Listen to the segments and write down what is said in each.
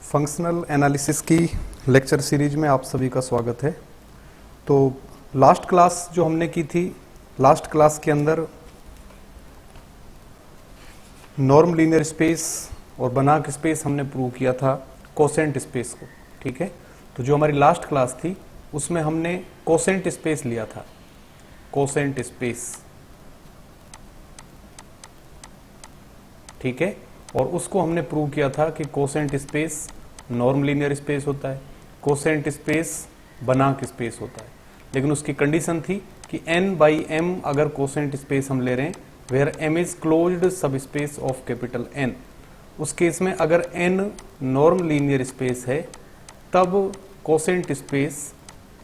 Functional analysis की lecture series में आप सभी का स्वागत है। तो लास्ट क्लास जो हमने की थी, लास्ट क्लास के अंदर नॉर्म लीनियर स्पेस और बनाक स्पेस हमने प्रूव किया था कोसेंट स्पेस को। ठीक है, तो जो हमारी लास्ट क्लास थी उसमें हमने कोसेंट स्पेस लिया था, कोसेंट स्पेस। ठीक है, और उसको हमने प्रूव किया था कि quotient space norm linear space होता है, कोसेंट स्पेस बनाक स्पेस होता है। लेकिन उसकी कंडीशन थी कि n बाई m अगर कोसेंट स्पेस हम ले रहे हैं वेयर m इज क्लोज्ड सब स्पेस ऑफ कैपिटल N, उस केस में अगर n नॉर्म लीनियर स्पेस है तब quotient space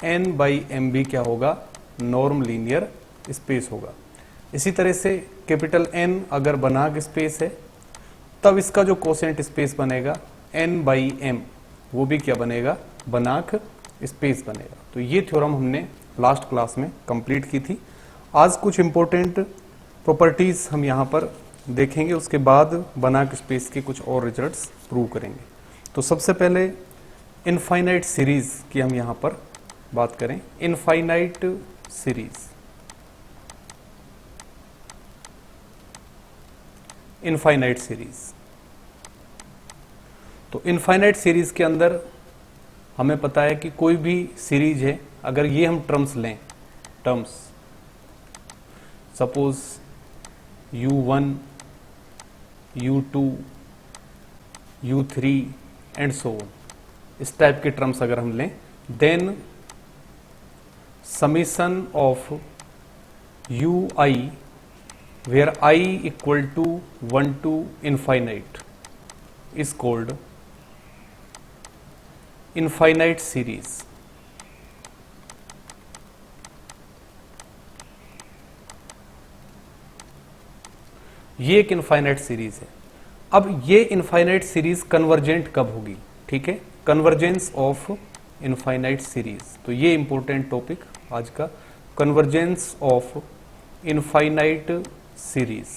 n by m भी क्या होगा, नॉर्म लीनियर स्पेस होगा। इसी तरह से कैपिटल N अगर बनाक स्पेस है तब इसका जो कोसेंट स्पेस बनेगा n बाई m वो भी क्या बनेगा, बनाक स्पेस बनेगा। तो ये थ्योरम हमने लास्ट क्लास में कंप्लीट की थी। आज कुछ इंपॉर्टेंट प्रॉपर्टीज हम यहाँ पर देखेंगे, उसके बाद बनाक स्पेस के कुछ और रिजल्ट्स प्रूव करेंगे। तो सबसे पहले इनफाइनाइट सीरीज की हम यहाँ पर बात करें। Infinite series, infinite series. तो इनफाइनाइट सीरीज के अंदर हमें पता है कि कोई भी सीरीज है, अगर ये हम टर्म्स लें, terms suppose u1, u2, u3 and so on, इस टाइप के टर्म्स अगर हम लें, then summation of ui where I equal to 1 to infinite is called infinite series। ये एक इनफाइनाइट सीरीज है। अब ये इनफाइनाइट सीरीज कन्वर्जेंट कब होगी? ठीक है, कन्वर्जेंस ऑफ इनफाइनाइट सीरीज। तो ये इंपॉर्टेंट टॉपिक आज का, कन्वर्जेंस ऑफ इनफाइनाइट सीरीज।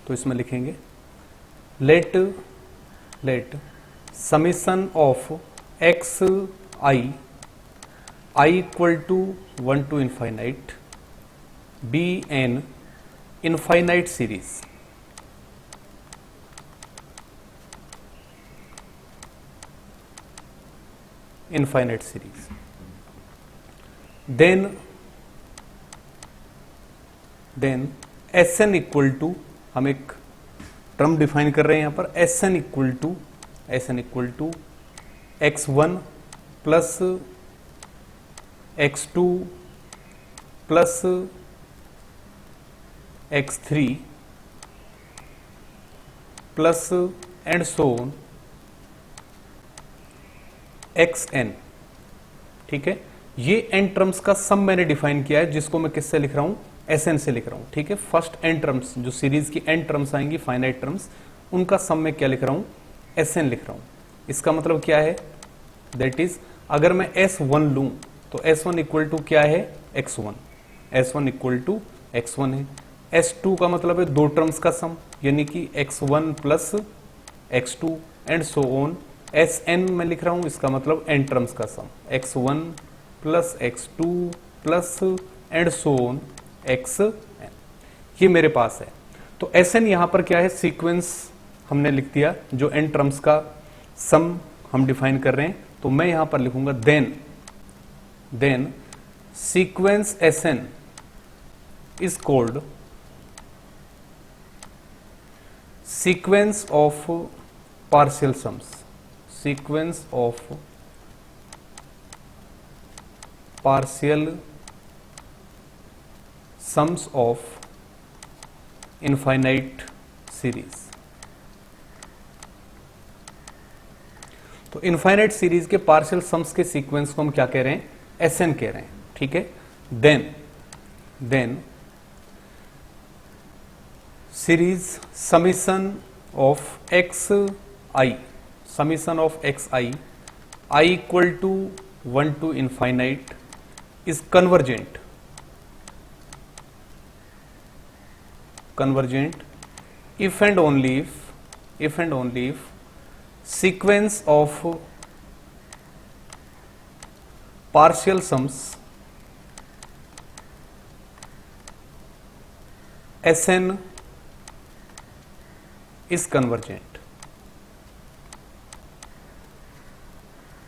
तो इसमें लिखेंगे let summation of x i equal to 1 to infinite be n infinite series. Infinite series, then s n equal to, हम एक टर्म डिफाइन कर रहे हैं यहां पर, s n equal to x1 plus x2 plus x3 plus and so on xn। ठीक है, ये n टर्म्स का सम मैंने डिफाइन किया है, जिसको मैं किससे लिख रहा हूं, Sn से लिख रहा हूं। ठीक है, फर्स्ट n टर्म्स, जो सीरीज की n टर्म्स आएंगी फाइनाइट टर्म्स, उनका सम में क्या लिख रहा हूं, Sn लिख रहा हूं। इसका मतलब क्या है, दैट इज अगर मैं S1 लूं तो S1 इक्वल टू क्या है, x1, S1 equal to x1 है। S2 का मतलब है दो टर्म्स का सम, यानी कि x1 plus x2 and so on. Sn मैं लिख रहा हूं, इसका मतलब n टर्म्स का सम, x1 plus x2 plus and so on xn, ये मेरे पास है। तो Sn यहां पर क्या है, सीक्वेंस हमने लिख दिया, जो n टर्म्स का सम हम डिफाइन कर रहे हैं। तो मैं यहां पर लिखूंगा then sequence Sn is called sequence of partial sums, sequence of partial sums of infinite series. तो इनफाइनाइट सीरीज के पार्शियल सम्स के सीक्वेंस को हम क्या कह रहे हैं, Sn कह रहे हैं। ठीक है, then series summation of x i, summation of x i equal to 1 to infinite is convergent convergent if and only if sequence of partial sums Sn is convergent।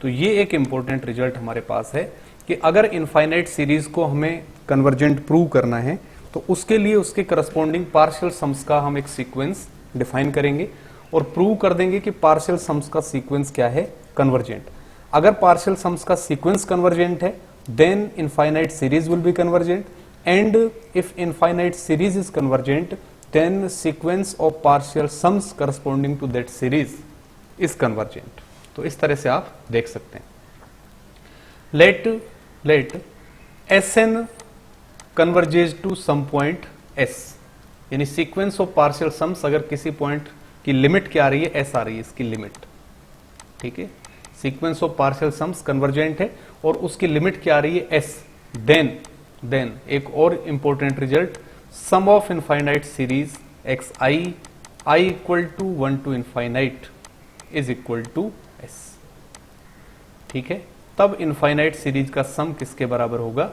तो ये एक इंपॉर्टेंट रिजल्ट हमारे पास है कि अगर इनफाइनाइट सीरीज को हमें convergent prove करना है तो उसके लिए उसके करस्पॉन्डिंग पार्शियल सम्स का हम एक सीक्वेंस डिफाइन करेंगे और प्रूव कर देंगे कि पार्शियल सम्स का सीक्वेंस क्या है, कन्वर्जेंट। अगर पार्शियल सम्स का सीक्वेंस कन्वर्जेंट है then infinite series will be convergent, and if infinite series is convergent then sequence of partial sums corresponding to that series is convergent. तो इस तरह से आप देख सकते हैं। Let Sn converges to some point S, यानी सीक्वेंस ऑफ पार्शियल सम्स अगर किसी पॉइंट की लिमिट क्या आ रही है, S आ रही है इसकी लिमिट, ठीक है। Sequence of partial sums convergent है और उसकी लिमिट क्या आ रही है, S। देन एक और important result, sum of infinite series xi i equal to 1 to infinite is equal to S, ठीक है। तब इनफाइनाइट सीरीज का सम किसके बराबर होगा,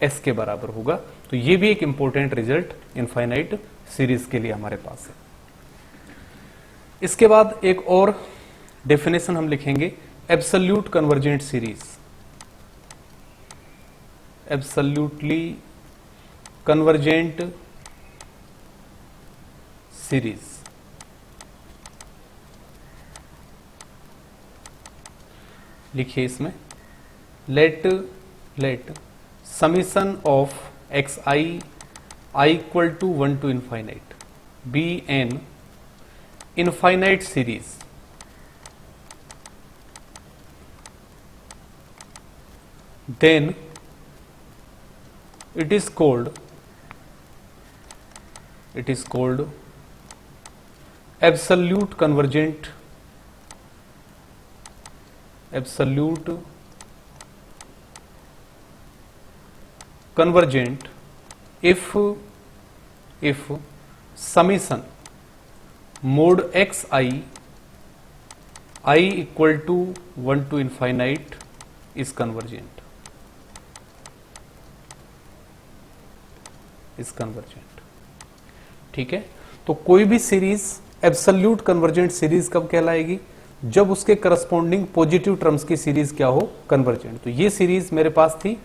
S के बराबर होगा। तो ये भी एक इंपॉर्टेंट रिजल्ट इनफाइनाइट सीरीज के लिए हमारे पास है। इसके बाद एक और डेफिनेशन हम लिखेंगे, absolute convergent series. Absolutely convergent series, लिखिए इसमें let summation of xi i equal to 1 to infinite be n infinite series then it is called absolute convergent if summation mod xi I equal to 1 to infinite is convergent। ठीक है। तो कोई भी series absolute convergent series कब कहलाएगी, जब उसके corresponding positive terms की सीरीज क्या हो, कन्वर्जेंट। तो ये सीरीज मेरे पास थी,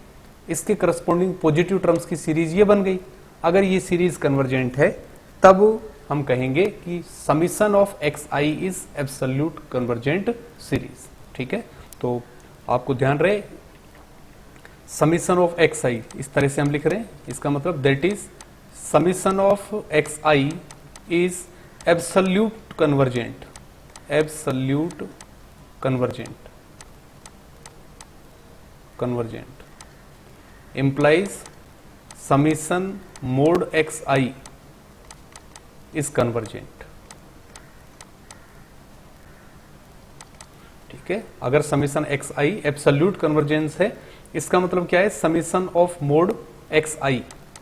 इसके करस्पॉन्डिंग पॉजिटिव टर्म्स की सीरीज ये बन गई। अगर ये सीरीज कन्वर्जेंट है तब हम कहेंगे कि summation of xi is absolute convergent series. ठीक है। तो आपको ध्यान रहे समीशन ऑफ xi इस तरह से हम लिख रहे हैं, इसका मतलब that is summation of xi is absolute convergent implies summation mod xi is convergent। ठीक है। अगर समीशन xi एब्सोल्यूट कन्वर्जेंस है, इसका मतलब क्या है, summation of mod xi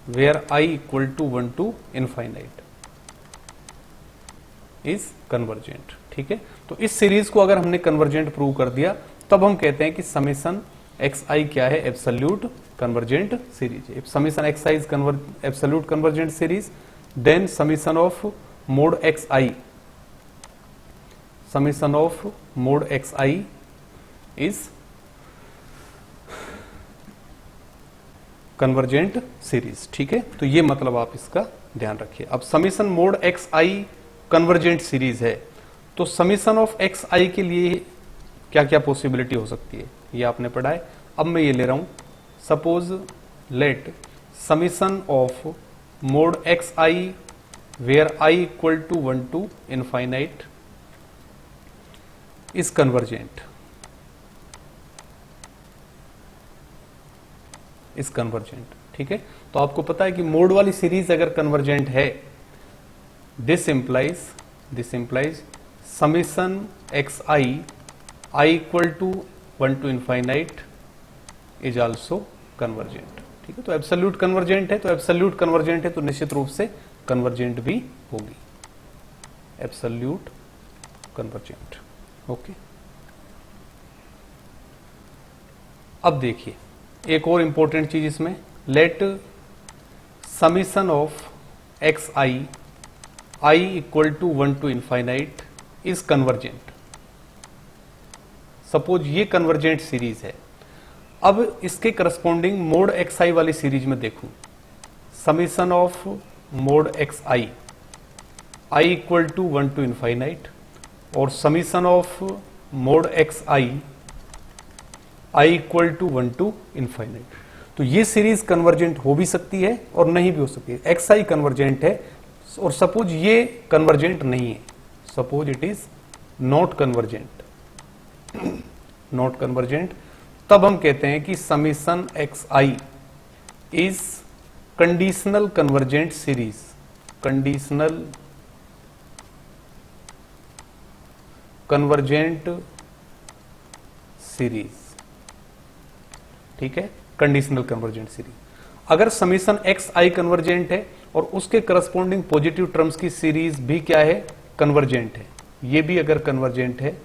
where i equal to 1 to infinite is convergent. ठीक है। तो इस सीरीज को अगर हमने कन्वर्जेंट प्रूव कर दिया तब हम कहते हैं कि समीशन xi क्या है, absolute convergent series. If summation xi is absolute convergent series then summation of mod xi is convergent series. ठीक है। तो ये मतलब आप इसका ध्यान रखिए। अब summation mode xi convergent series है तो समीशन ऑफ xi के लिए क्या क्या पॉसिबिलिटी हो सकती है ये आपने पढ़ा है। अब मैं ये ले रहा हूं, suppose let summation of mod xi where i equal to 1 to infinite is convergent ठीक है। तो आपको पता है कि मोड वाली सीरीज अगर कन्वर्जेंट है, this implies summation xi i equal to 1 to infinite is also convergent. ठीक है। तो एब्सोल्यूट कन्वर्जेंट है तो निश्चित रूप से कन्वर्जेंट भी होगी, एब्सोल्यूट कन्वर्जेंट। ओके, अब देखिए एक और इंपॉर्टेंट चीज इसमें, let summation of x i equal to 1 to infinite is convergent. Suppose ये कन्वर्जेंट सीरीज है। अब इसके करस्पॉन्डिंग मोड एक्स आई वाली सीरीज में देखूं, summation of mod x i equal to 1 to infinite और summation of mod x i equal to 1 to infinite. तो ये सीरीज कन्वर्जेंट हो भी सकती है और नहीं भी हो सकती है। एक्स आई कन्वर्जेंट है और सपोज ये कन्वर्जेंट नहीं है, suppose it is not convergent, not convergent, तब हम कहते हैं कि summation x I is conditional convergent series, conditional convergent series. ठीक है, कंडीशनल कन्वर्जेंट सीरीज। अगर समीशन एक्स आई कन्वर्जेंट है और उसके करस्पॉन्डिंग पॉजिटिव टर्म्स की सीरीज भी क्या है, कन्वर्जेंट है, ये भी अगर कन्वर्जेंट है,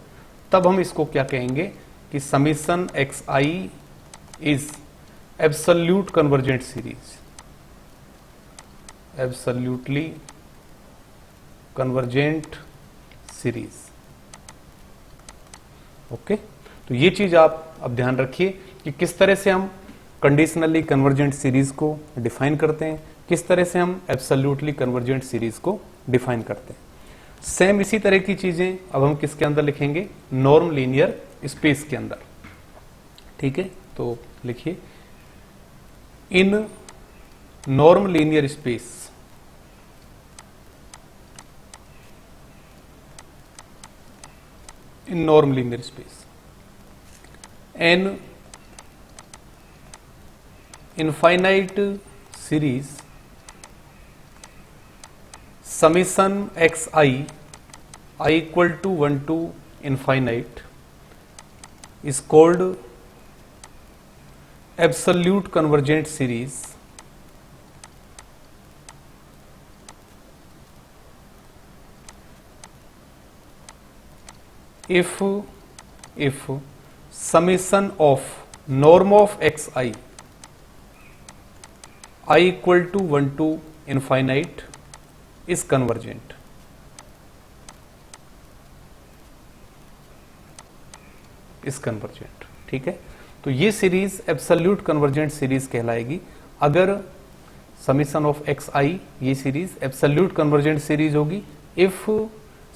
तब हम इसको क्या कहेंगे कि summation x I is absolute convergent series, absolutely convergent series. Okay, तो ये चीज आप अब ध्यान रखिए कि किस तरह से हम कंडीशनली कन्वर्जेंट सीरीज को डिफाइन करते हैं, किस तरह से हम एब्सोल्यूटली कन्वर्जेंट सीरीज को डिफाइन करते हैं। सेम इसी तरह की चीजें अब हम किसके अंदर लिखेंगे, नॉर्म लीनियर स्पेस के अंदर। ठीक है, तो लिखिए in norm linear space in norm linear space an infinite series summation xi equal to 1 to infinite is called absolute convergent series if summation of norm of xi equal to 1 to infinite is convergent। is convergent। ठीक है, तो ये series absolute convergent series कहलाएगी अगर summation of x i, ये series absolute convergent series होगी if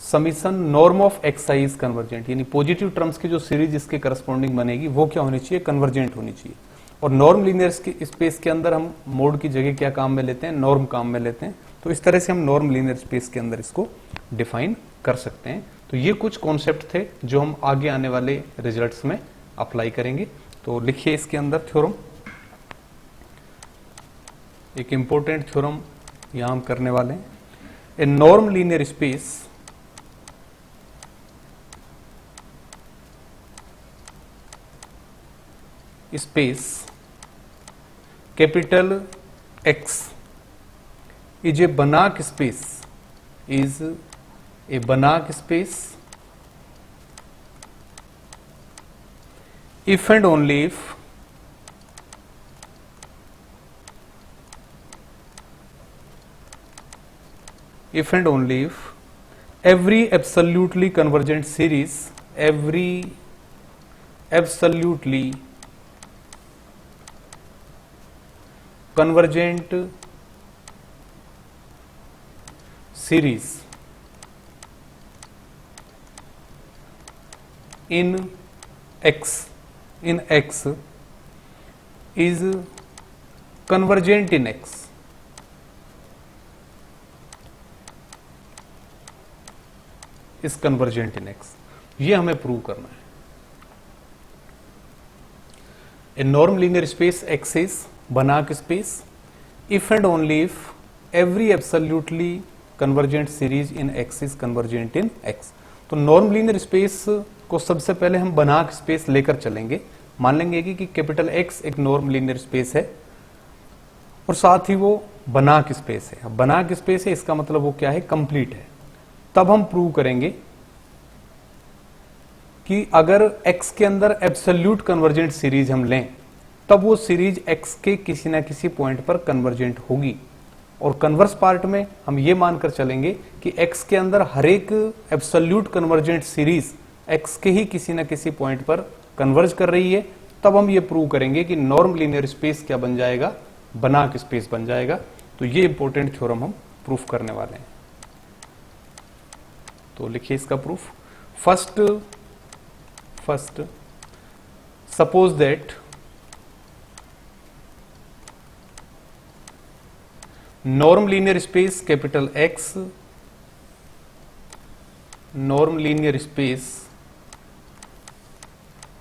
summation norm of x I is convergent, यानी positive terms की जो सीरीज इसके करस्पॉन्डिंग बनेगी वो क्या होनी चाहिए, कन्वर्जेंट होनी चाहिए। और नॉर्म लीनियर स्पेस के अंदर हम मोड की जगह क्या काम में लेते हैं, नॉर्म काम में लेते हैं। तो इस तरह से हम नॉर्म लीनियर स्पेस के अंदर इसको डिफाइन कर सकते हैं। तो ये कुछ कॉन्सेप्ट थे जो हम आगे आने वाले रिजल्ट्स में अप्लाई करेंगे। तो लिखिए इसके अंदर थ्योरम, एक इंपॉर्टेंट थ्योरम यहां हम करने वाले हैं। A norm linear space space capital X is a Banach space, is a Banach space if and only if every absolutely convergent series, every absolutely convergent series in X is convergent in X, is convergent in X। ये हमें prove करना है। A norm linear space X is Banach space if and only if every absolutely convergent series in X is convergent in X। तो norm linear space को सबसे पहले हम Banach space लेकर चलेंगे, मान लेंगे कि कैपिटल X एक नॉर्म लीनियर स्पेस है और साथ ही वो बनाक स्पेस है। अब बनाक स्पेस है इसका मतलब वो क्या है, कंप्लीट है। तब हम प्रूव करेंगे कि अगर x के अंदर एब्सोल्यूट कन्वर्जेंट सीरीज हम लें तब वो सीरीज x के किसी ना किसी पॉइंट पर कन्वर्जेंट होगी। और कन्वर्स पार्ट में हम ये मानकर चलेंगे कि x के अंदर हर एक एब्सोल्यूट कन्वर्जेंट सीरीज x के ही किसी ना किसी पॉइंट पर कन्वर्ज कर रही है। तब हम ये प्रूव करेंगे कि नॉर्म लीनियर स्पेस क्या बन जाएगा, बनाक स्पेस बन जाएगा। तो ये इंपॉर्टेंट थ्योरम हम प्रूफ करने वाले हैं। तो लिखिए इसका proof. First suppose that norm linear space capital X, norm linear space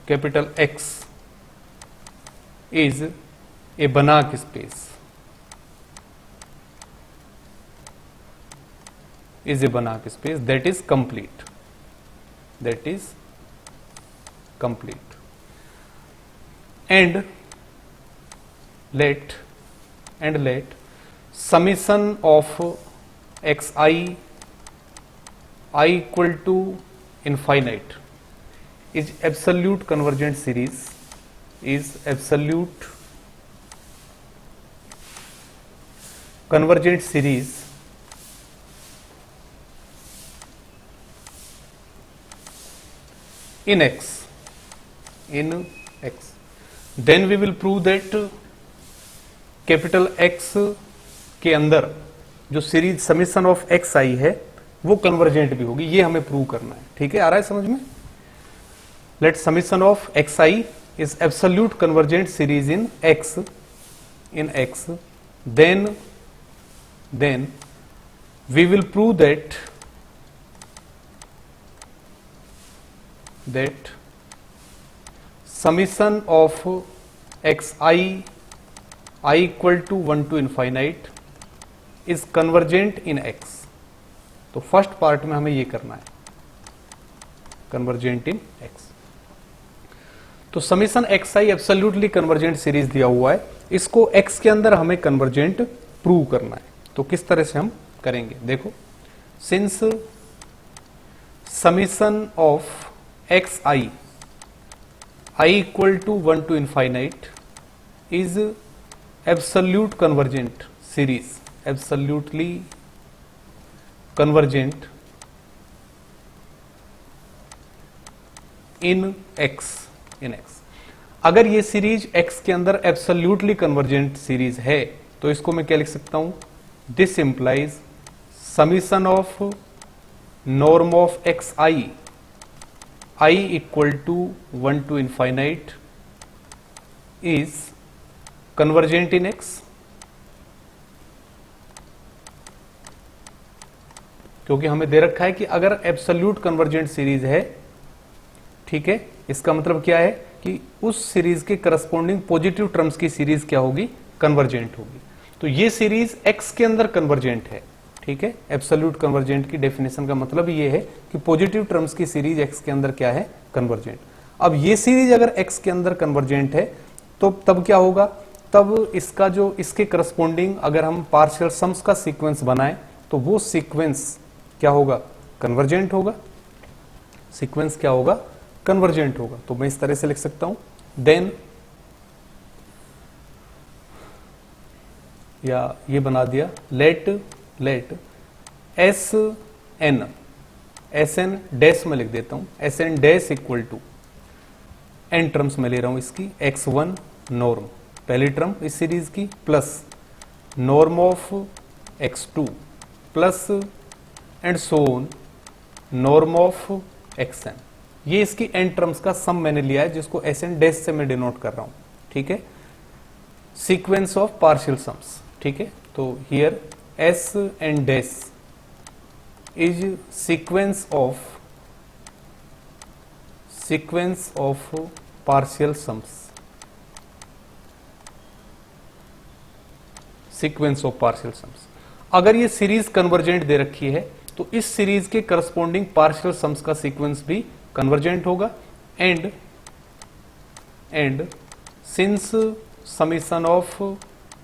capital X is a Banach space, is a Banach space that is complete, that is complete, and let summation of xi I equal to infinite is absolute convergent series, is absolute convergent series in X, then we will prove that capital X के अंदर जो series summation of x आई है वो convergent भी होगी। ये हमें prove करना है। ठीक है, आ रहा है समझ में। Let summation of x i is absolute convergent series in X, then we will prove that summation of xi I equal to 1 to infinite is convergent in X। तो फर्स्ट पार्ट में हमें ये करना है, कन्वर्जेंट इन X। तो summation xi absolutely convergent series दिया हुआ है, इसको x के अंदर हमें कन्वर्जेंट प्रूव करना है। तो किस तरह से हम करेंगे, देखो। Since summation of xi I equal to 1 to infinite is absolute convergent series, absolutely convergent in x, अगर ये सीरीज x के अंदर एब्सोल्युटली कन्वर्जेंट सीरीज है तो इसको मैं क्या लिख सकता हूं, this implies summation of norm of x i equal to 1 to infinite is convergent in x। क्योंकि हमें दे रखा है कि अगर एब्सोल्यूट कन्वर्जेंट सीरीज है, ठीक है, इसका मतलब क्या है कि उस सीरीज के करस्पॉन्डिंग पॉजिटिव टर्म्स की सीरीज क्या होगी, कन्वर्जेंट होगी। तो ये सीरीज x के अंदर कन्वर्जेंट है। ठीक है, एब्सोल्यूट कन्वर्जेंट की डेफिनेशन का मतलब ये है कि पॉजिटिव टर्म्स की सीरीज x के अंदर क्या है, कन्वर्जेंट। अब ये सीरीज अगर x के अंदर कन्वर्जेंट है तो तब क्या होगा, तब इसका जो इसके करस्पॉन्डिंग अगर हम पार्शियल सम्स का सीक्वेंस बनाएं तो वो सीक्वेंस क्या होगा, कन्वर्जेंट होगा। सीक्वेंस क्या होगा, कन्वर्जेंट होगा। तो मैं इस तरह से लिख सकता हूं, देन या ये बना दिया, लेट एस एन डैश में लिख देता हूं, s n dash equal to n terms में ले रहा हूं इसकी, x1 नॉर्म पहली टर्म इस सीरीज की, plus norm of x2 plus and so on norm of xn। ये इसकी एन टर्म्स का सम मैंने लिया है जिसको एस एन डैश से मैं डिनोट कर रहा हूं। ठीक है, सीक्वेंस ऑफ पार्शियल सम्स। ठीक है, तो here s n dash is sequence of partial sums, sequence of partial sums. अगर ये सीरीज कन्वर्जेंट दे रखी है तो इस सीरीज के करस्पॉन्डिंग पार्शियल सम्स का सीक्वेंस भी कन्वर्जेंट होगा। And since summation of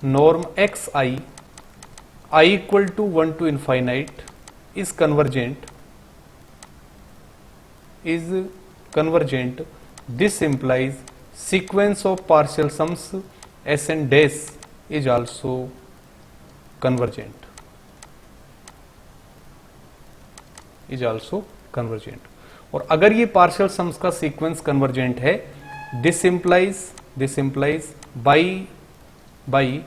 norm x I I equal to 1 to infinite is convergent, this implies sequence of partial sums Sn dash is also convergent, और अगर ये partial sums का sequence convergent है, this implies by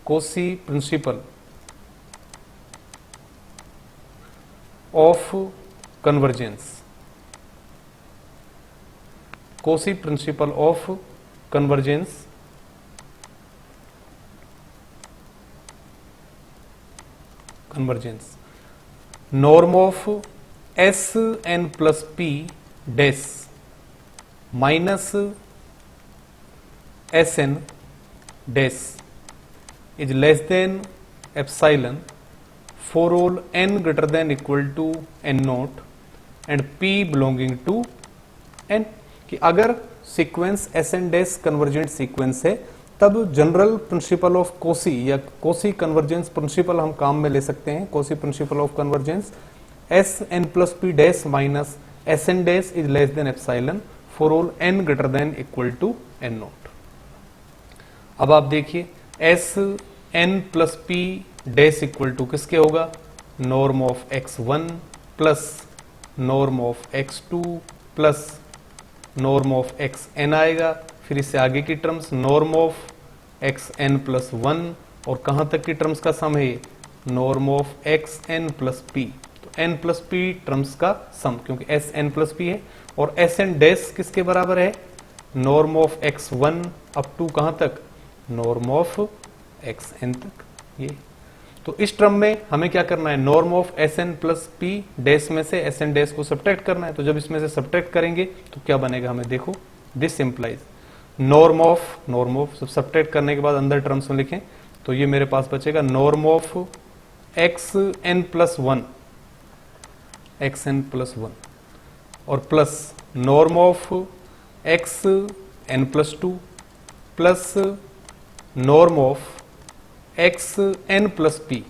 Kosi principle of convergence, Kosi principle of convergence norm of Sn plus p dash minus Sn dash is less than epsilon for all n greater than equal to n naught and p belonging to n। कि अगर sequence Sn dash convergent sequence है तब general principle of Kosi या Kosi convergence principal हम काम में ले सकते हैं। Cauchy principle of convergence Sn plus p dash minus Sn dash is less than epsilon for all n greater than equal to n naught. अब आप देखिए Sn plus p dash equal to किसके होगा, norm of x1 plus norm of x2 plus norm of xn आएगा, फिर इससे आगे की terms norm of xn plus 1 और कहां तक की टर्म्स का सम है, norm of xn plus p। तो n प्लस p टर्म्स का सम, क्योंकि Sn प्लस p है, और Sn डैश किसके बराबर है, norm of x1 up to कहां तक, नॉर्म ऑफ xn तक। ये तो इस टर्म में हमें क्या करना है, norm of Sn plus p dash में से Sn डैश को सब्ट्रैक्ट करना है। तो जब इसमें से सब्ट्रैक्ट करेंगे तो क्या बनेगा, हमें देखो, this implies norm of subtract करने के बाद अंदर टर्म्स में लिखें तो ये मेरे पास बचेगा नॉर्म ऑफ xn प्लस 1 और plus norm of xn plus 2 plus norm of xn plus p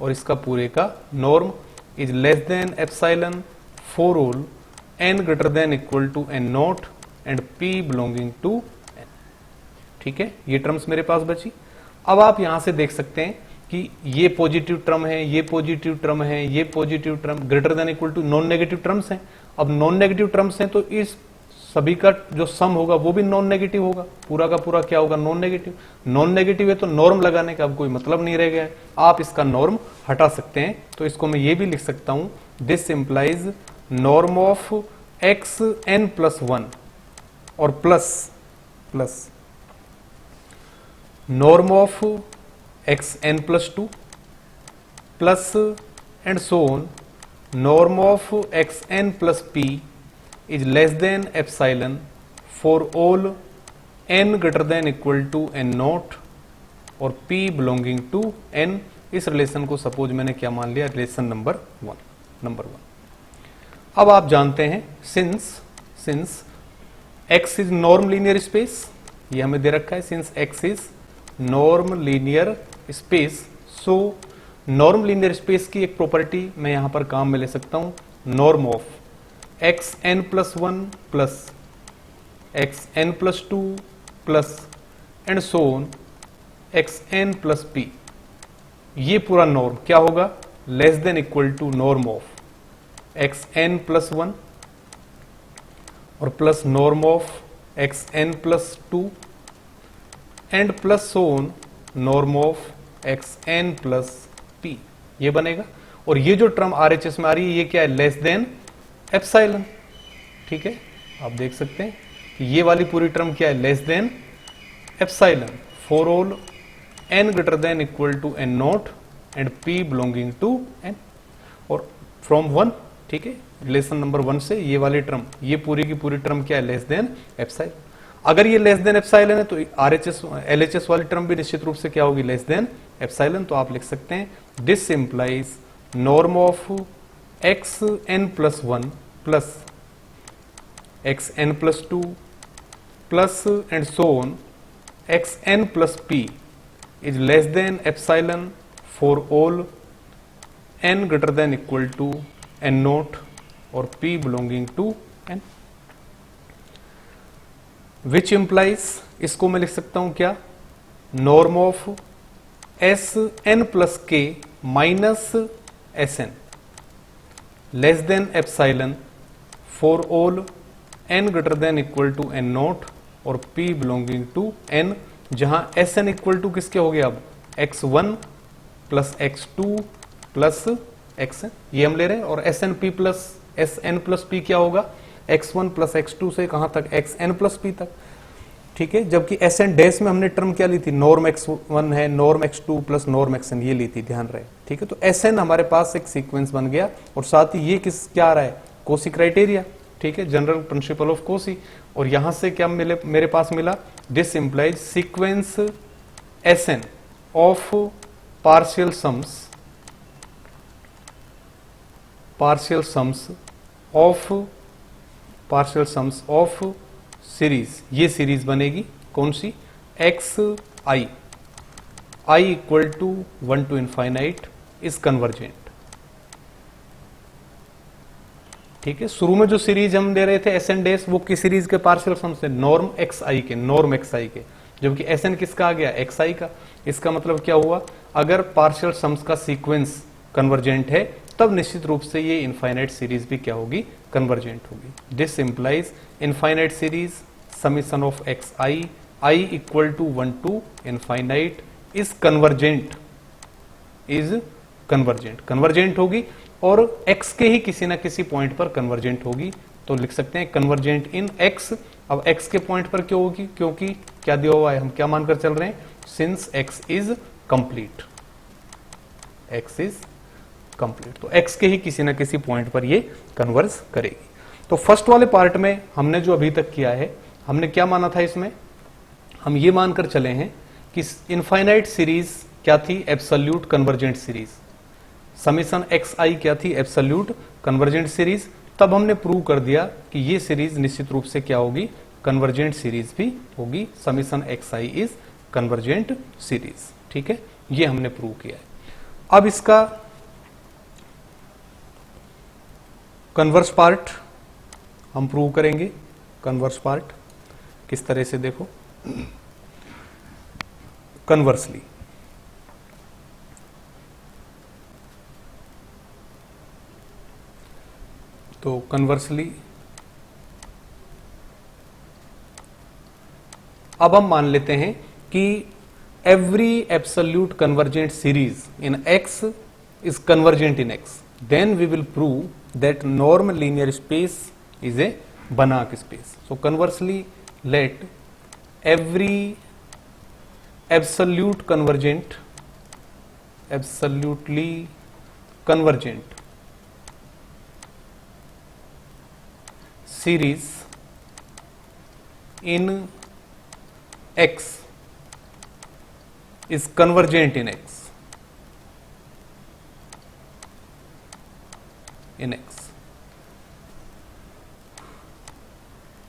और इसका पूरे का norm is less than epsilon for all n greater than equal to n naught and p belonging to n। ठीक है, ये terms मेरे पास बची। अब आप यहां से देख सकते हैं कि ये पॉजिटिव टर्म है, ये पॉजिटिव टर्म है, ये positive term greater than equal to non negative terms हैं। अब नॉन नेगेटिव टर्म्स हैं तो इस सभी का जो सम होगा वो भी नॉन नेगेटिव होगा, पूरा का पूरा क्या होगा, नॉन नेगेटिव। नॉन नेगेटिव है तो नॉर्म लगाने का अब कोई मतलब नहीं रह गया है, आप इसका नॉर्म हटा सकते हैं। तो इसको मैं ये भी लिख सकता हूं, this implies norm of xn plus 1 और plus norm of xn plus 2 plus and so on norm of xn plus p is less than epsilon for all n greater than equal to n naught और p belonging to n। इस relation को suppose मैंने क्या मान लिया, relation number 1। अब आप जानते हैं since x is norm linear space, ये हमें दे रखा है, since x is norm linear space, so norm linear space की एक प्रॉपर्टी मैं यहां पर काम में ले सकता हूं, norm of xn plus 1 plus xn plus 2 plus and so on xn plus p। ये पूरा नॉर्म क्या होगा, less than equal to norm of xn plus 1 और plus norm of xn plus 2 and plus so on norm of xn plus p। ये बनेगा, और ये जो टर्म RHS में आ रही है ये क्या है, लेस देन एप्सिलॉन। ठीक है, आप देख सकते हैं कि ये वाली पूरी टर्म क्या है, less than epsilon for all n greater than equal to n naught and p belonging to n और फ्रॉम 1। ठीक है, रिलेशन नंबर 1 से ये वाली टर्म, ये पूरी की पूरी टर्म क्या है, लेस देन एप्सिलॉन। अगर ये लेस देन एप्सिलॉन है तो RHS LHS वाली टर्म भी निश्चित रूप से क्या होगी, लेस देन एप्सिलॉन। तो आप लिख सकते हैं this implies norm of xn plus 1 plus xn plus 2 plus and so on xn plus p is less than epsilon for all n greater than equal to n naught और p belonging to n, which implies, इसको मैं लिख सकता हूं क्या, norm of s n plus k minus s n less than epsilon for all n greater than equal to n naught और p belonging to n, जहां S n equal to किसके हो गया अब x1 plus x2 plus xn, ये हम ले रहे हैं, और s n p plus s n plus p क्या होगा, x1 प्लस x2 से कहां तक xn प्लस पी तक, ठीक है। जबकि एस एन डैश में हमने टर्म क्या ली थी, नॉर्म x1 है, norm x2 plus norm xn, ये ली थी, ध्यान रहे, ठीक है। तो एस एन हमारे पास एक सीक्वेंस बन गया, और साथ ही ये किस क्या आ रहा है, कोसी क्राइटेरिया, ठीक है, जनरल प्रिंसिपल ऑफ कोसी। और यहां से क्या मेरे पास मिला, this implies sequence s n of partial sums of series, ये सीरीज बनेगी कौन सी, x i equal to 1 to infinite is convergent, ठीक है। शुरू में जो सीरीज हम दे रहे थे एस एन डैश, वो किस सीरीज के पार्शियल सम्स है, नॉर्म एक्स आई के, जबकि एस एन किसका आ गया, एक्स आई का। इसका मतलब क्या हुआ, अगर पार्शियल सम्स का सीक्वेंस कन्वर्जेंट है तब निश्चित रूप से ये इनफाइनाइट सीरीज भी क्या होगी, कन्वर्जेंट होगी। This implies infinite series summation of x i equal to 1 to infinite is convergent होगी, और x के ही किसी ना किसी पॉइंट पर कन्वर्जेंट होगी। तो लिख सकते हैं कन्वर्जेंट इन x। अब x के पॉइंट पर क्यों होगी, क्योंकि क्या दिया हुआ है, हम क्या मानकर चल रहे हैं, सिंस x इज कंप्लीट, तो x के ही किसी ना किसी पॉइंट पर ये कन्वर्ज करेगी। तो फर्स्ट वाले पार्ट में हमने जो अभी तक किया है, हमने क्या माना था, इसमें हम ये मानकर चले हैं कि इनफाइनाइट सीरीज क्या थी, absolute convergent series, summation x i क्या थी, एब्सोल्यूट कन्वर्जेंट सीरीज। तब हमने प्रूव कर दिया कि ये सीरीज निश्चित रूप से क्या होगी, कन्वर्जेंट सीरीज भी होगी, summation x I is convergent series, ठीक है, ये हमने प्रूव किया है। अब इसका कन्वर्स पार्ट हम प्रूव करेंगे। कन्वर्स पार्ट किस तरह से, देखो, कन्वर्सली तो कन्वर्सली अब हम मान लेते हैं कि every absolute convergent series in x is convergent in x, then we will prove that norm linear space is a Banach space. So conversely let every absolutely convergent series in X is convergent in X,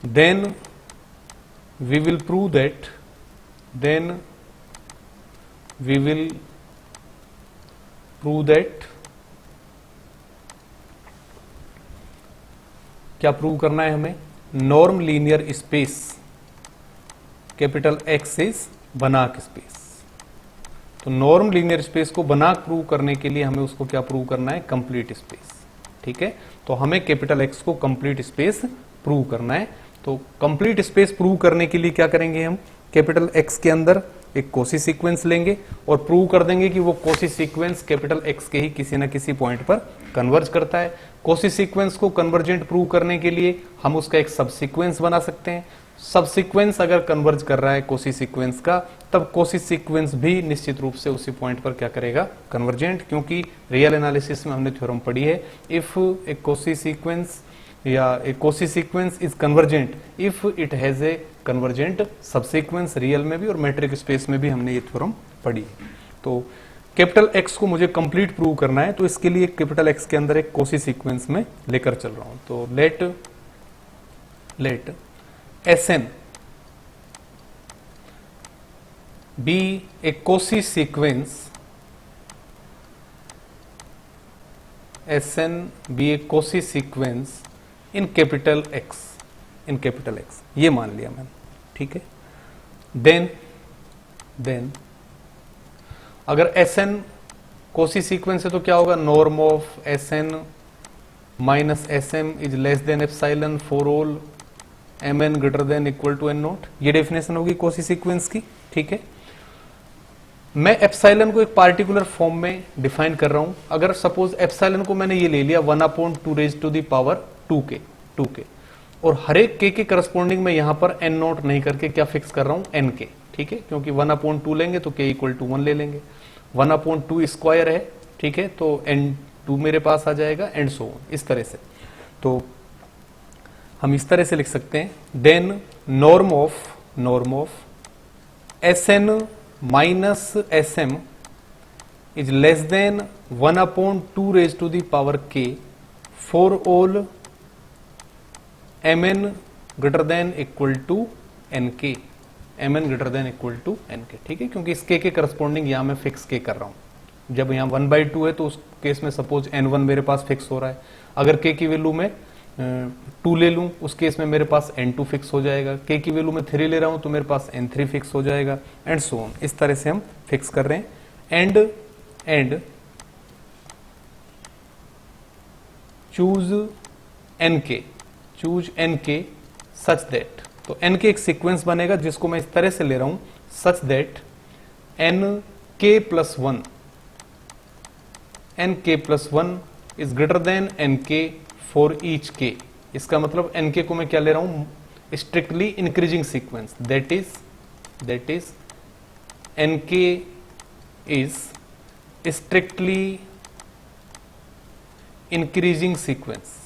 then we will prove that क्या prove करना है हमें, norm linear space capital x is बनाक space. तो norm linear space को बनाक prove करने के लिए हमें उसको क्या प्रूव करना है, कंप्लीट स्पेस, ठीक है। तो हमें कैपिटल एक्स को कंप्लीट स्पेस प्रूव करना है। तो कंप्लीट स्पेस प्रूव करने के लिए क्या करेंगे, हम कैपिटल एक्स के अंदर एक कोसी सीक्वेंस लेंगे और प्रूव कर देंगे कि वो कोसी सीक्वेंस कैपिटल एक्स के ही किसी ना किसी पॉइंट पर कन्वर्ज करता है। कोसी सीक्वेंस को कन्वर्जेंट प्रूव करने के लिए हम उसका एक सब सीक्वेंस बना सकते हैं। सब सीक्वेंस अगर कन्वर्ज कर रहा है कोसी सीक्वेंस का, तब कोसी सीक्वेंस भी निश्चित रूप से उसी पॉइंट पर क्या करेगा, कन्वर्जेंट, क्योंकि रियल एनालिसिस में हमने थ्योरम पढ़ी है, इफ ए कोसी सीक्वेंस या a Cauchy sequence is convergent if it has a convergent subsequence, real में भी और मैट्रिक स्पेस में भी हमने ये थ्योरम पढ़ी है। तो कैपिटल एक्स को मुझे कंप्लीट प्रूव करना है, तो इसके लिए कैपिटल एक्स के अंदर एक कोसी सीक्वेंस में लेकर चल रहा हूं। तो let s n be a Cauchy sequence, Sn be a Cauchy sequence in capital X, in capital X, ये मान लिया मैंने, ठीक है। देन अगर Sn Cauchy सीक्वेंस है तो क्या होगा, norm of Sn minus Sm is less than epsilon for all Mn greater than equal to n naught, ये डेफिनेशन होगी Cauchy सीक्वेंस की, ठीक है। मैं एप्सिलॉन को एक पार्टिकुलर फॉर्म में डिफाइन कर रहा हूं। अगर सपोज एप्सिलॉन को मैंने ये ले लिया 1/2 raise to the power 2k, और हर एक k के करस्पॉन्डिंग में यहां पर n नॉट नहीं करके क्या फिक्स कर रहा हूं, n के, ठीक है, क्योंकि 1/2 लेंगे तो k इक्वल टू 1 ले लेंगे, 1/2 स्क्वायर है, ठीक है, तो n2 मेरे पास आ जाएगा, एंड सो ऑन, इस तरह से। तो हम इस तरह से लिख सकते हैं, then norm of Sn minus Sm is less than 1/2 raise to the power k for all Mn greater than equal to nk, Mn greater than equal to nk, ठीक है, क्योंकि इस k के करस्पॉन्डिंग यहां मैं फिक्स k कर रहा हूं। जब यहां 1/2 है तो उस केस में सपोज n1 मेरे पास फिक्स हो रहा है, अगर k की वैल्यू में 2 ले लूं उस केस में मेरे पास n2 फिक्स हो जाएगा, k की वैल्यू में 3 ले रहा हूं तो मेरे पास n3 फिक्स हो जाएगा, एंड सो ऑन, इस तरह से हम फिक्स कर रहे हैं। And choose nk such that, तो nk एक सीक्वेंस बनेगा जिसको मैं इस तरह से ले रहा हूं, such that nk+1 is greater than nk for each k। इसका मतलब nk को मैं क्या ले रहा हूं, strictly increasing sequence, that is nk is strictly increasing sequence.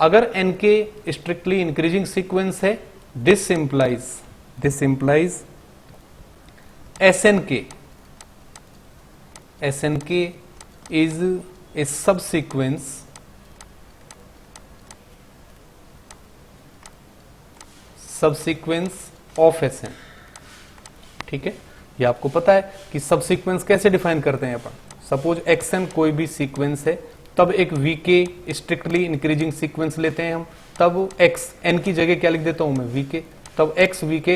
अगर nk स्ट्रिक्टली इंक्रीजिंग सीक्वेंस है, this implies Snk is a subsequence of Sn, ठीक है। ये आपको पता है कि सबसीक्वेंस कैसे डिफाइन करते हैं अपन। सपोज Xn कोई भी सीक्वेंस है, तब एक Vk स्ट्रिक्टली इंक्रीजिंग सीक्वेंस लेते हैं हम, तब Xn की जगह क्या लिख देता हूं मैं, Vk, तब XVK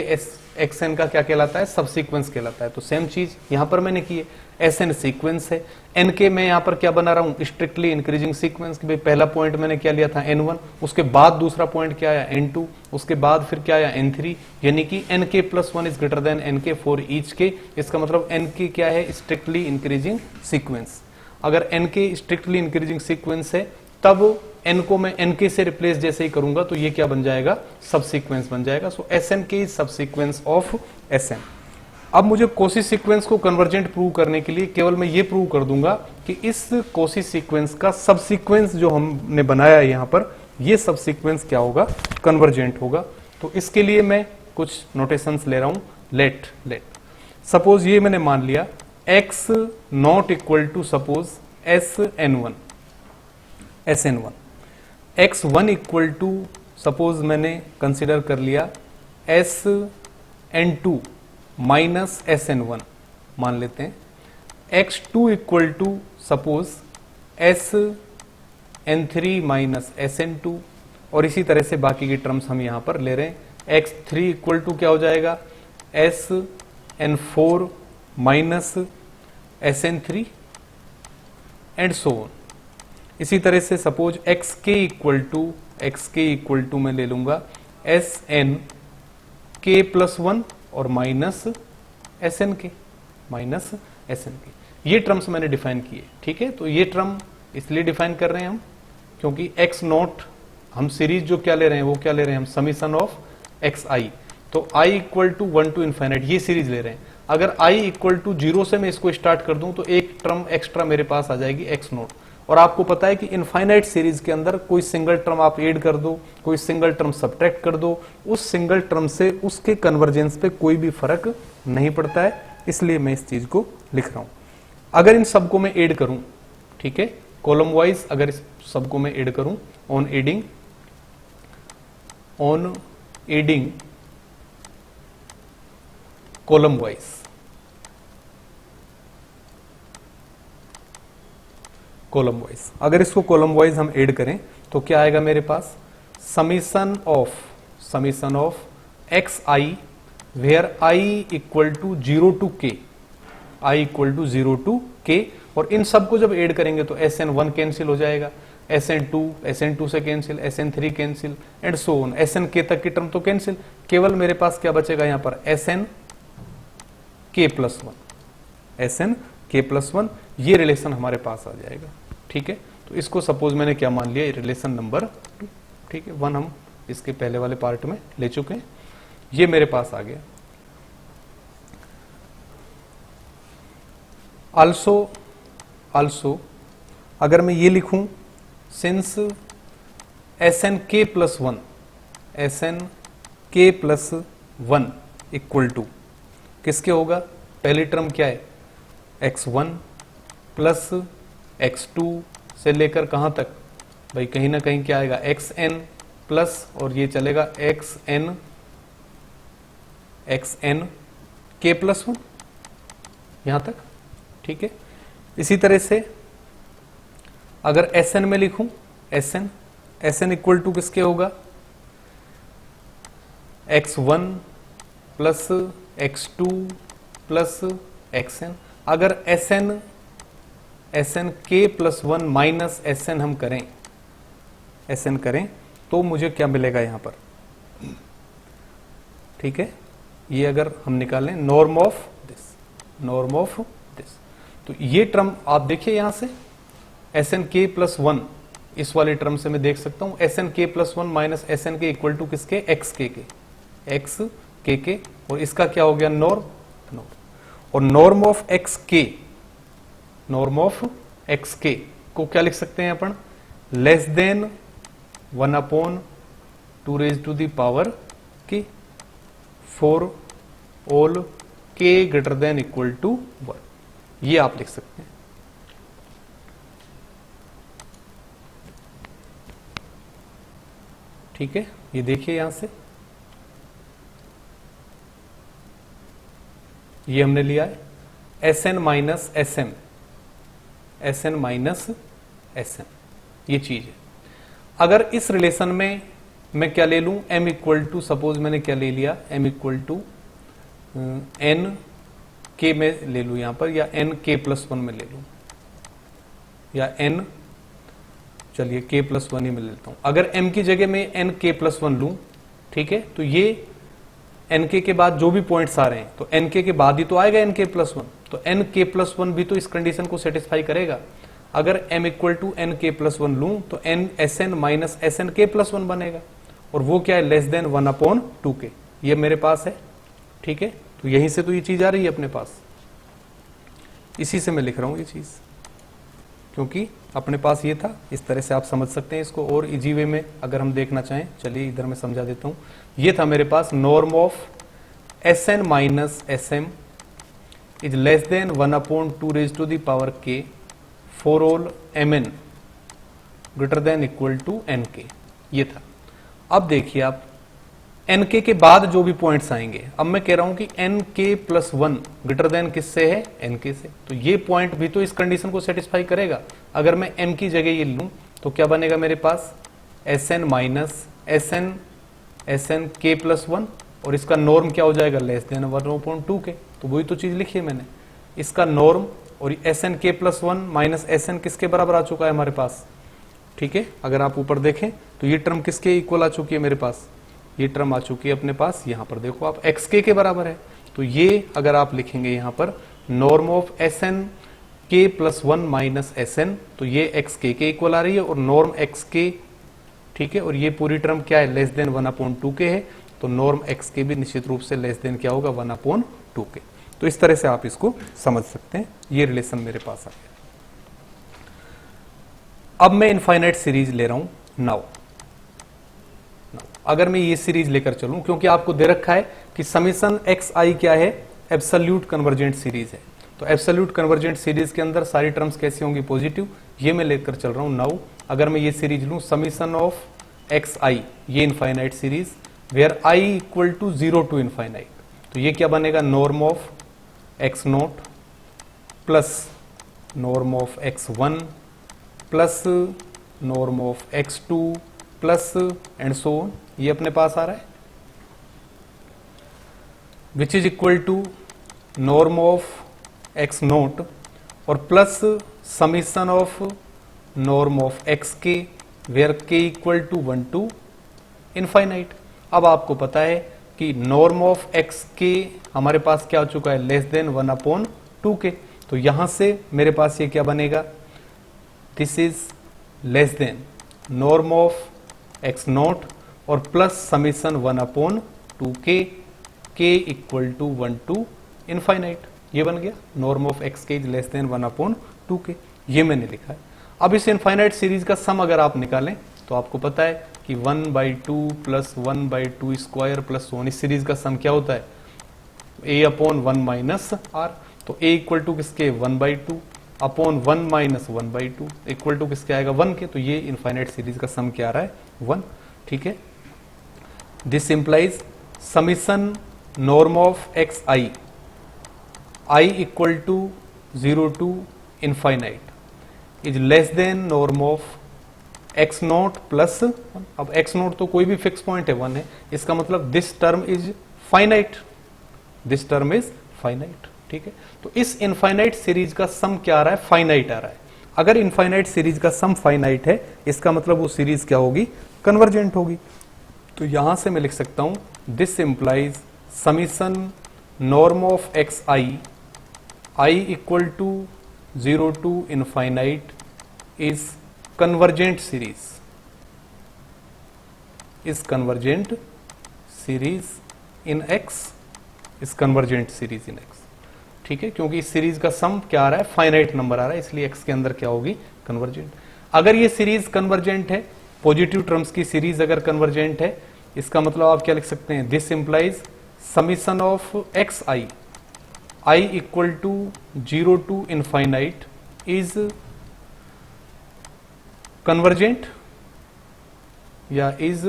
Xn का क्या कहलाता है, सबसीक्वेंस कहलाता है। तो सेम चीज यहां पर मैंने की है, Sn सीक्वेंस है, Nk मैं यहां पर क्या बना रहा हूं, स्ट्रिक्टली इंक्रीजिंग सीक्वेंस। कि भाई पहला पॉइंट मैंने क्या लिया था N1, उसके बाद दूसरा पॉइंट क्या आया N2, उसके बाद फिर क्या आया N3, यानी कि Nk+1 is greater than Nk for each k। इसका मतलब Nk क्या है, स्ट्रिक्टली इंक्रीजिंग सीक्वेंस। अगर Nk स्ट्रिक्टली इंक्रीजिंग सीक्वेंस है, तब n को मैं nk से रिप्लेस जैसे ही करूंगा तो ये क्या बन जाएगा, सबसीक्वेंस बन जाएगा। सो Snk is subsequence of Sn। अब मुझे Cauchy सीक्वेंस को कन्वर्जेंट प्रूव करने के लिए केवल मैं ये प्रूव कर दूंगा कि इस Cauchy सीक्वेंस का सबसीक्वेंस जो हमने बनाया है यहां पर, ये सबसीक्वेंस क्या होगा, कन्वर्जेंट होगा। तो इसके लिए मैं कुछ नोटेशंस ले रहा हूं। लेट सपोज ये मैंने मान लिया x naught equal to suppose Sn1, x1 equal to suppose मैंने कंसिडर कर लिया Sn2 माइनस Sn1 मान लेते हैं, x2 equal to suppose Sn3 minus Sn2, और इसी तरह से बाकी की टर्म्स हम यहां पर ले रहे हैं। x3 इक्वल टू क्या हो जाएगा, Sn4 minus Sn3, and so on. इसी तरह से सपोज xk इक्वल टू मैं ले लूंगा Snk+1 और माइनस Snk। ये टर्म्स मैंने डिफाइन किए, ठीक है। तो ये टर्म इसलिए डिफाइन कर रहे हैं हम क्योंकि x नॉट, हम सीरीज जो क्या ले रहे हैं वो क्या ले रहे हैं, हम समीशन ऑफ xi, तो i equal to 1 to infinite ये सीरीज ले रहे हैं। अगर i इक्वल टू 0 से मैं इसको स्टार्ट कर दूं तो एक टर्म एक्स्ट्रा मेरे पास आ जाएगी x नॉट। और आपको पता है कि इनफाइनाइट सीरीज के अंदर कोई सिंगल टर्म आप ऐड कर दो, कोई सिंगल टर्म सब्ट्रैक्ट कर दो, उस सिंगल टर्म से उसके कन्वर्जेंस पे कोई भी फर्क नहीं पड़ता है, इसलिए मैं इस चीज को लिख रहा हूं। अगर इन सबको मैं ऐड करूं, ठीक है, कॉलम वाइज अगर इस सबको मैं ऐड करूं, on adding on adding column wise. Column wise, अगर इसको कॉलम वाइज हम ऐड करें तो क्या आएगा मेरे पास, summation of x i where i equal to 0 to k, i equal to 0 to के, और इन सबको जब ऐड करेंगे तो SN1 कैंसिल हो जाएगा, SN2 से cancel, SN3 cancel and so on, SNK तक की टर्म तो कैंसिल, केवल मेरे पास क्या बचेगा यहां पर SNK+1, SNK+1, ये रिलेशन हमारे पास आ जाएगा। ठीक है, तो इसको सपोज मैंने क्या मान लिया, रिलेशन नंबर 2। ठीक है, 1 हम इसके पहले वाले पार्ट में ले चुके हैं, ये मेरे पास आ गया। आल्सो अगर मैं ये लिखूं, सिंस SNK+1 इक्वल टू किसके होगा, पहली टर्म क्या है, x1 प्लस x2 से लेकर कहां तक भाई, कहीं ना कहीं क्या आएगा, xn प्लस, और ये चलेगा xnk+1 यहां तक। ठीक है, इसी तरह से अगर Sn में लिखूं, Sn इक्वल टू किसके होगा, x1 plus x2 plus xn। अगर SNK+1 माइनस Sn हम करें, तो मुझे क्या मिलेगा यहां पर। ठीक है, ये अगर हम निकालें नॉर्म ऑफ दिस, तो ये टर्म आप देखिए यहां से SNK+1, इस वाली टर्म से मैं देख सकता हूं SNK+1 minus SNK equal to किसके, XK, और इसका क्या हो गया, नॉर्म, और नॉर्म ऑफ XK को क्या लिख सकते हैं अपन, less than 1/2 raised to the power k for all k greater than equal to 1, ये आप लिख सकते हैं। ठीक है, ये देखिए यहां से ये हमने लिया है Sn माइनस SM, ये चीज है। अगर इस रिलेशन में मैं क्या ले लूं, m इक्वल टू, सपोज मैंने क्या ले लिया, m equal to n k में ले लूं यहां पर, या NK+1 में ले लूं, या n, चलिए K+1 ही में लेता हूं। अगर m की जगह में NK+1 लूं, ठीक है, तो ये NK के बाद जो भी पॉइंट्स आ रहे हैं, तो NK के बाद ही तो आएगा NK+1, तो NK+1 भी तो इस कंडीशन को सेटिस्फाई करेगा। अगर m इक्वल टू NK+1 लूं तो Sn माइनस SNK+1 बनेगा, और वो क्या है, लेस देन 1/2k, ये मेरे पास है। ठीक है, तो यहीं से तो ये चीज आ रही है अपने पास, इसी से मैं लिख रहा हूं ये चीज, क्योंकि अपने पास ये था। इस तरह से आप समझ सकते हैं इसको, और इजी वे में अगर हम देखना चाहें, चलिए इधर मैं समझा देता हूं। ये था मेरे पास norm of Sn minus SM is less than 1/2 raised to the power k for all Mn greater than equal to Nk, ये था। अब देखिए आप Nk के बाद जो भी पॉइंट्स आएंगे, अब मैं कह रहा हूं कि Nk+1 ग्रेटर देन किससे है, Nk से, तो ये पॉइंट भी तो इस कंडीशन को सेटिस्फाई करेगा। अगर मैं m की जगह ये लूं तो क्या बनेगा मेरे पास, Sn माइनस SNK+1, और इसका नॉर्म क्या हो जाएगा, लेस देन 1/2k, तो वही तो चीज लिखी है मैंने, इसका नॉर्म, और SNK+1 माइनस Sn किसके बराबर आ चुका है हमारे पास। ठीक है, अगर आप ऊपर देखें तो ये टर्म किसके इक्वल आ चुकी है मेरे पास, ये टर्म आ चुकी है अपने पास, यहां पर देखो आप xk के बराबर है। तो ये अगर आप लिखेंगे यहां पर norm of SNK+1 minus Sn, तो ये xk के इक्वल आ रही है, और नॉर्म xk, ठीक है, और ये पूरी टर्म क्या है, लेस देन 1/2k है, तो नॉर्म xk भी निश्चित रूप से लेस देन क्या होगा, 1/2k। तो इस तरह से आप इसको समझ सकते हैं, ये रिलेशन मेरे पास आ गया। अब मैं इनफाइनाइट सीरीज ले रहा हूं नाउ। अगर मैं ये सीरीज लेकर चलूं, क्योंकि आपको दे रखा है कि समीशन xi क्या है, एब्सोल्यूट कन्वर्जेंट सीरीज है, तो एब्सोल्यूट कन्वर्जेंट सीरीज के अंदर सारी टर्म्स कैसी होंगी, पॉजिटिव, ये मैं लेकर चल रहा हूं नाउ। अगर मैं ये सीरीज लूं, समीशन ऑफ एक्स आई, ये infinite series where i equal to 0 to infinite, तो ये क्या बनेगा, norm of x naught plus norm of x one plus norm of x two plus and so on, ये अपने पास आ रहा है, which is equal to norm of x naught और plus summation of norm of x k where k equal to 1 to infinite. अब आपको पता है कि नॉर्म ऑफ एक्स के हमारे पास क्या हो चुका है, लेस देन 1/2 के, तो यहां से मेरे पास ये क्या बनेगा, this is less than norm of x naught और प्लस समीशन 1/2 के इक्वल टू 1 टू इनफाइनाइट, ये बन गया नॉर्म ऑफ एक्स के इज लेस देन 1/2 के, ये मैंने लिखा है। अब इस इनफाइनाइट सीरीज का सम अगर आप निकालें तो आपको पता है कि 1/2 प्लस 1/2 स्क्वायर प्लस 1, इस सीरीज का सम क्या होता है, a/1 माइनस आर, तो a इक्वल टू किसके 1/2 अपॉन 1 माइनस 1/2 इक्वल टू किसके आएगा 1 के, तो ये इनफाइनाइट सीरीज का सम क्या आ रहा है 1, ठीक है। This implies summation norm of x i equal to 0 to infinite is less than norm of x naught plus 1, अब एक्स नोट तो कोई भी फिक्स पॉइंट है 1 है, इसका मतलब this term is finite, this term is finite, ठीक है। तो इस इनफाइनाइट सीरीज का सम क्या आ रहा है, फाइनाइट आ रहा है। अगर इनफाइनाइट सीरीज का सम फाइनाइट है, इसका मतलब वो सीरीज क्या होगी, कन्वर्जेंट होगी। तो यहां से मैं लिख सकता हूं this implies summation norm of x i equal to 0 to infinite is convergent series, is convergent series in x, is convergent series in x, ठीक है, क्योंकि इस सीरीज का सम क्या आ रहा है, फाइनाइट नंबर आ रहा है, इसलिए x के अंदर क्या होगी, कन्वर्जेंट। अगर ये सीरीज कन्वर्जेंट है, पॉजिटिव टर्म्स की सीरीज अगर कन्वर्जेंट है, इसका मतलब आप क्या लिख सकते हैं, this implies summation of x i equal to 0 to infinite is convergent, या इज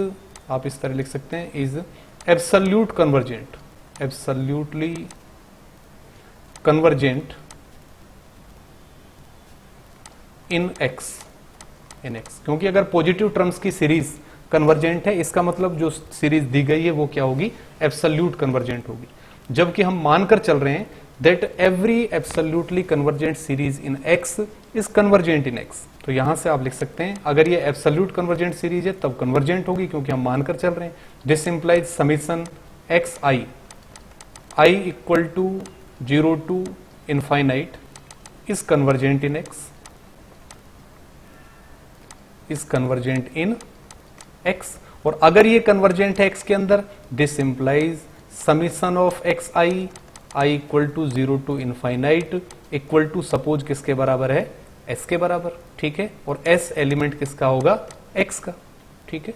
आप इस तरह लिख सकते हैं, is absolute convergent, absolutely convergent in x, क्योंकि अगर पॉजिटिव टर्म्स की सीरीज कन्वर्जेंट है, इसका मतलब जो सीरीज दी गई है वो क्या होगी, एब्सोल्यूट कन्वर्जेंट होगी। जबकि हम मानकर चल रहे हैं that every absolutely convergent series in x is convergent in x, तो यहां से आप लिख सकते हैं अगर ये एब्सोल्यूट कन्वर्जेंट सीरीज है तब कन्वर्जेंट होगी, क्योंकि हम मानकर चल रहे हैं this implies summation x i equal to 0 to infinite is convergent in x, is convergent in x, और अगर ये कन्वर्जेंट है एक्स के अंदर, this implies summation of x i equal to 0 to infinite equal to suppose किसके बराबर है, S के बराबर, ठीक है, और एस एलिमेंट किसका होगा, एक्स का, ठीक है।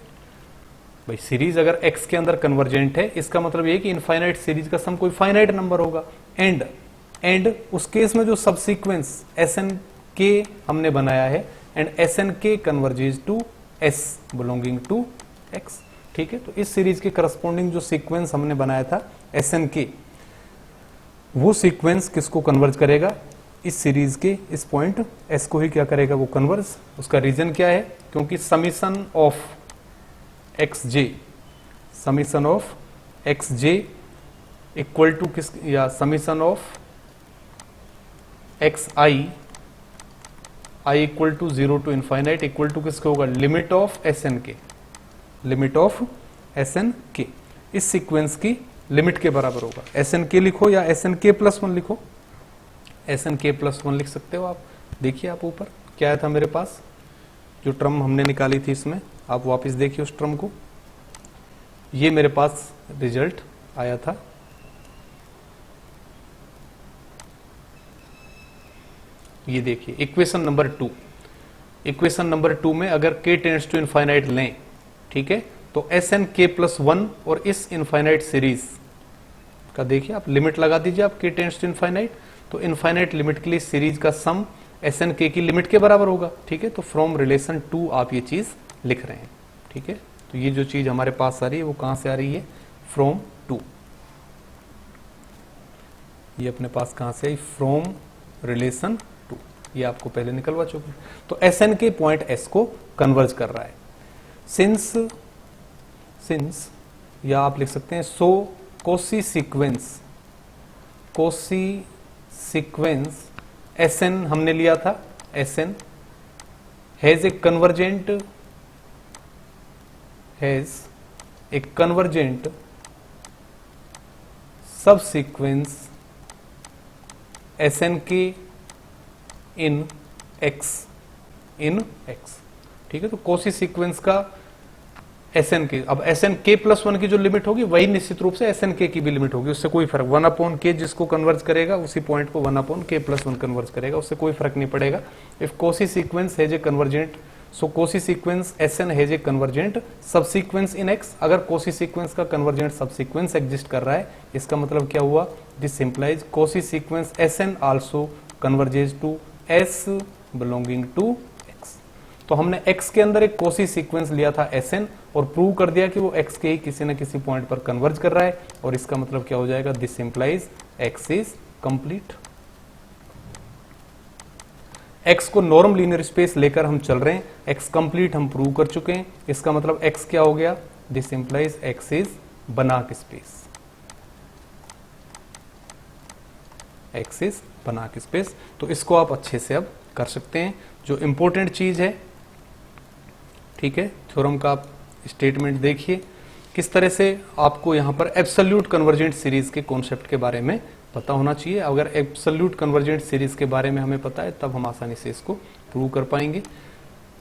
भाई सीरीज अगर एक्स के अंदर कन्वर्जेंट है, इसका मतलब ये कि इनफाइनाइट सीरीज का सम कोई फाइनाइट नंबर होगा, एंड उस केस में जो सबसीक्वेंस एस एन के हमने बनाया है, and s n k converges to s belonging to x, ठीक है। तो इस सीरीज के करस्पॉन्डिंग जो सीक्वेंस हमने बनाया था एस एन के, वो सीक्वेंस किसको कन्वर्ज करेगा, इस सीरीज के इस पॉइंट एस को ही क्या करेगा, वो कन्वर्ज। उसका रीजन क्या है, क्योंकि summation of x j, summation of x j equal to किस, या summation of x i equal to 0 to infinite equal to किसके होगा, limit of s n k, limit of s n k, इस sequence की limit के बराबर होगा। S n के लिखो या एस एन के प्लस 1 लिखो, एस एन के प्लस 1 लिख सकते हो आप। देखिए आप ऊपर क्या आया था मेरे पास, जो टर्म हमने निकाली थी इसमें, आप वापस देखिए उस टर्म को, ये मेरे पास रिजल्ट आया था, ये देखिए इक्वेशन नंबर 2, इक्वेशन नंबर 2 में अगर k टेंड्स टू इनफाइनाइट लें, ठीक है, तो एस एन के प्लस 1 और इस इनफाइनाइट सीरीज का देखिए आप लिमिट लगा दीजिए आप k टेंड्स टू इनफाइनाइट, तो इनफाइनाइट लिमिट के लिए सीरीज का सम एस एन के की लिमिट के बराबर होगा, ठीक है। तो फ्रॉम रिलेशन 2 आप ये चीज लिख रहे हैं, ठीक है। तो ये जो चीज हमारे पास आ रही है वो कहां से आ रही है, फ्रॉम टू। ये अपने पास कहां से आई, फ्रॉम रिलेशन टू, ये आपको पहले निकलवा चुके। तो s n k point s को कन्वर्ज कर रहा है। सिंस या आप लिख सकते हैं so Cauchy sequence s n हमने लिया था, s n has a convergent सब सीक्वेंस s n k in x, ठीक है। तो कोसी सीक्वेंस का एस एन के, अब s n k plus one की जो लिमिट होगी वही निश्चित रूप से एस एन के की भी लिमिट होगी, उससे कोई फर्क, 1/k जिसको कन्वर्ज करेगा उसी पॉइंट को 1/k प्लस वन कन्वर्ज करेगा, उससे कोई फर्क नहीं पड़ेगा। If Cauchy sequence has a convergent, so Cauchy sequence s n has a convergent सब सीक्वेंस इन एक्स। अगर कोसी सीक्वेंस का कन्वर्जेंट सब सीक्वेंस एग्जिस्ट कर रहा है, इसका मतलब क्या हुआ, this implies Cauchy sequence s n also converges to s belonging to x. तो हमने x के अंदर एक कोसी सीक्वेंस लिया था Sn और प्रूव कर दिया कि वो x के ही किसी न किसी पॉइंट पर कन्वर्ज कर रहा है, और इसका मतलब क्या हो जाएगा, this implies x is complete. x को नॉर्म लीनियर स्पेस लेकर हम चल रहे हैं, x कंप्लीट हम प्रूव कर चुके हैं, इसका मतलब x क्या हो गया, दिस इंप्लाइज x इज बनाक स्पेस, x इज बनाक स्पेस। तो इसको आप अच्छे से अब कर सकते हैं। जो इंपॉर्टेंट चीज है, ठीक है, थ्योरम का आप स्टेटमेंट देखिए, किस तरह से आपको यहां पर एब्सोल्यूट कन्वर्जेंट सीरीज के कॉन्सेप्ट के बारे में पता होना चाहिए। अगर एब्सोल्यूट कन्वर्जेंट सीरीज के बारे में हमें पता है तब हम आसानी से इसको प्रूव कर पाएंगे।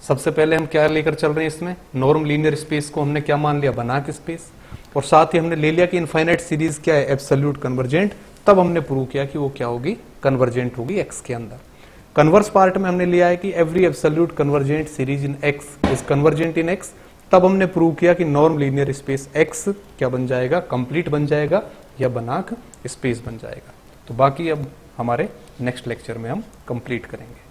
सबसे पहले हम क्या लेकर चल रहे हैं, इसमें नॉर्म लीनियर स्पेस को हमने क्या मान लिया, बनाक स्पेस, और साथ ही हमने ले लिया कि इनफाइनाइट सीरीज क्या है, एब्सोल्यूट कन्वर्जेंट। तब हमने प्रूव किया कि वो क्या होगी, कन्वर्जेंट होगी एक्स के अंदर। कन्वर्स पार्ट में हमने लिया है कि every absolute convergent series in x is convergent in x. तब हमने प्रूव किया कि नॉर्म लीनियर स्पेस एक्स क्या बन जाएगा, कंप्लीट बन जाएगा या बनाक स्पेस बन जाएगा। तो बाकी अब हमारे नेक्स्ट लेक्चर में हम कंप्लीट करेंगे।